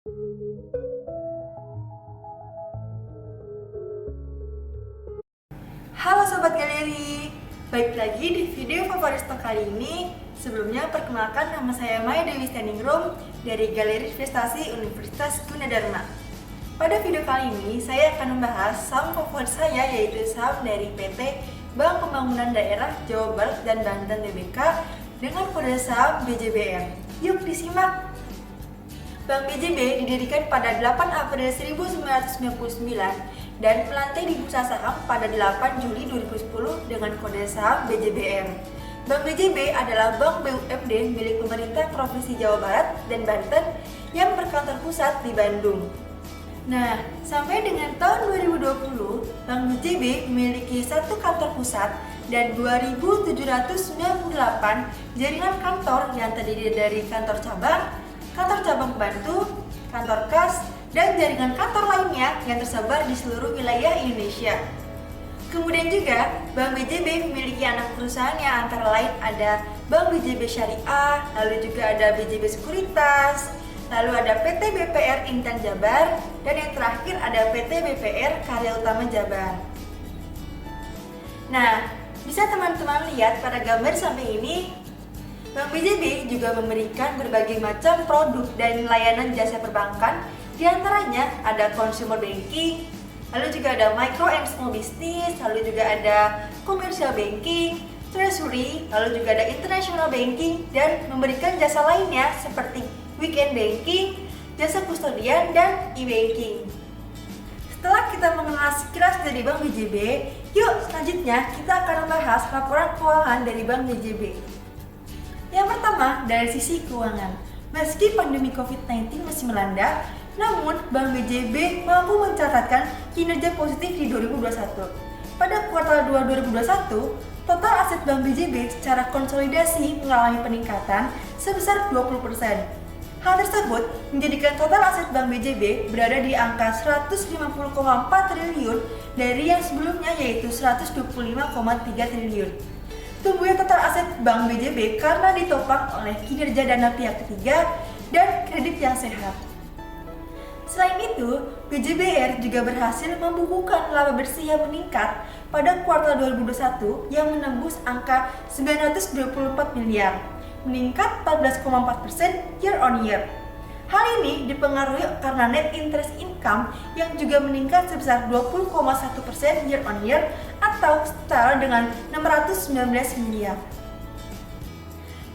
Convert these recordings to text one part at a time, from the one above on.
Halo Sobat Galeri, balik lagi di video favorit kali ini. Sebelumnya perkenalkan, nama saya Maya Dewi Standingrum dari Galeri Investasi Universitas Gunadarma. Pada video kali ini saya akan membahas saham favorit saya, yaitu saham dari PT Bank Pembangunan Daerah Jawa Barat dan Banten Tbk dengan kode saham BJBR. Yuk disimak. Bank BJB didirikan pada 8 April 1999 dan melantai di bursa saham pada 8 Juli 2010 dengan kode saham BJBR. Bank BJB adalah bank BUMD milik pemerintah Provinsi Jawa Barat dan Banten yang berkantor pusat di Bandung. Nah, sampai dengan tahun 2020, Bank BJB memiliki satu kantor pusat dan 2.798 jaringan kantor yang terdiri dari kantor cabang pembantu, kantor kas, dan jaringan kantor lainnya yang tersebar di seluruh wilayah Indonesia. Kemudian juga, Bank BJB memiliki anak perusahaannya, antara lain ada Bank BJB Syariah, lalu juga ada BJB Sekuritas, lalu ada PT BPR Intan Jabar, dan yang terakhir ada PT BPR Karya Utama Jabar. Nah, bisa teman-teman lihat pada gambar samping ini, Bank BJB juga memberikan berbagai macam produk dan layanan jasa perbankan, di antaranya ada consumer banking, lalu juga ada micro and small business, lalu juga ada commercial banking, treasury, lalu juga ada international banking, dan memberikan jasa lainnya seperti weekend banking, jasa kustodian, dan e-banking. Setelah kita mengenal sekilas dari Bank BJB, yuk selanjutnya kita akan membahas laporan keuangan dari Bank BJB. Yang pertama, dari sisi keuangan. Meski pandemi COVID-19 masih melanda, namun Bank BJB mampu mencatatkan kinerja positif di 2021. Pada kuartal 2 2021, total aset Bank BJB secara konsolidasi mengalami peningkatan sebesar 20%. Hal tersebut menjadikan total aset Bank BJB berada di angka 150,4 triliun dari yang sebelumnya, yaitu 125,3 triliun. Tumbuhnya total aset Bank BJB karena ditopang oleh kinerja dana pihak ketiga dan kredit yang sehat. Selain itu, BJBR juga berhasil membukukan laba bersih yang meningkat pada kuartal 2021 yang menembus angka 924 miliar, meningkat 14,4% year on year. Hal ini dipengaruhi karena net interest income yang juga meningkat sebesar 20,1% year on year atau setara dengan 619 miliar.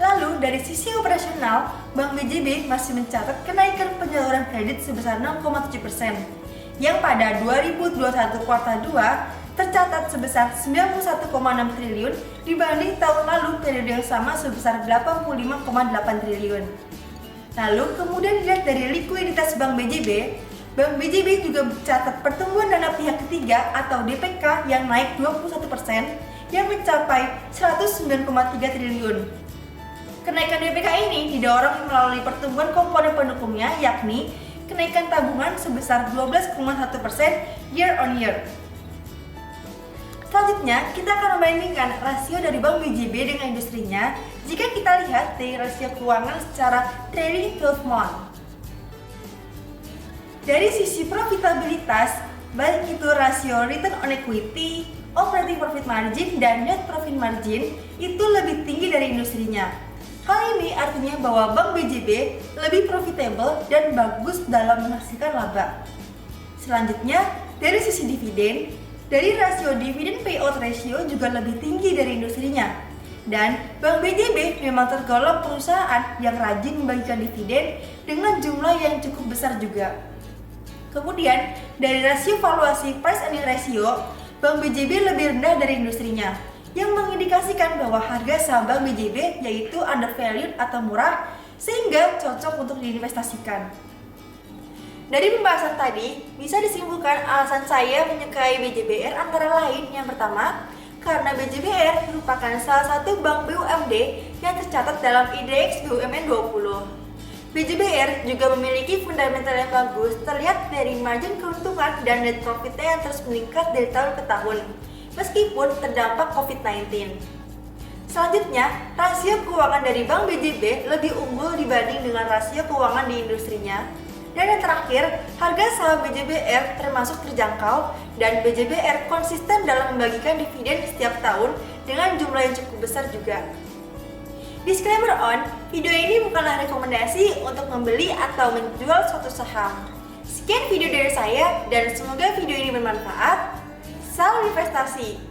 Lalu dari sisi operasional, Bank BJB masih mencatat kenaikan penyaluran kredit sebesar 6,7%, yang pada 2021 kuartal 2 tercatat sebesar 91,6 triliun dibanding tahun lalu periode yang sama sebesar 85,8 triliun. Lalu kemudian dilihat dari likuiditas Bank BJB, Bank BJB juga mencatat pertumbuhan dana pihak ketiga atau DPK yang naik 21% yang mencapai 109,3 triliun. Kenaikan DPK ini didorong melalui pertumbuhan komponen pendukungnya, yakni kenaikan tabungan sebesar 12,1% year on year. Selanjutnya, kita akan membandingkan rasio dari Bank BJB dengan industrinya jika kita lihat dari rasio keuangan secara trailing 12 month. Dari sisi profitabilitas, baik itu rasio return on equity, operating profit margin, dan net profit margin itu lebih tinggi dari industrinya. Hal ini artinya bahwa Bank BJB lebih profitable dan bagus dalam menghasilkan laba. Selanjutnya, dari sisi dividen, dari rasio dividen payout ratio juga lebih tinggi dari industrinya. Dan Bank BJB memang tergolong perusahaan yang rajin membagikan dividen dengan jumlah yang cukup besar juga. Kemudian, dari rasio valuasi price earning ratio, Bank BJB lebih rendah dari industrinya, yang mengindikasikan bahwa harga saham Bank BJB yaitu undervalued atau murah sehingga cocok untuk diinvestasikan. Dari pembahasan tadi, bisa disimpulkan alasan saya menyukai BJBR antara lain. Yang pertama, karena BJBR merupakan salah satu bank BUMD yang tercatat dalam indeks BUMN 20. BJBR juga memiliki fundamental yang bagus, terlihat dari margin keuntungan dan net profitnya yang terus meningkat dari tahun ke tahun, meskipun terdampak COVID-19. Selanjutnya, rasio keuangan dari Bank BJB lebih unggul dibanding dengan rasio keuangan di industrinya. Dan yang terakhir, harga saham BJBR termasuk terjangkau dan BJBR konsisten dalam membagikan dividen setiap tahun dengan jumlah yang cukup besar juga. Disclaimer on, video ini bukanlah rekomendasi untuk membeli atau menjual suatu saham. Sekian video dari saya dan semoga video ini bermanfaat. Salam investasi!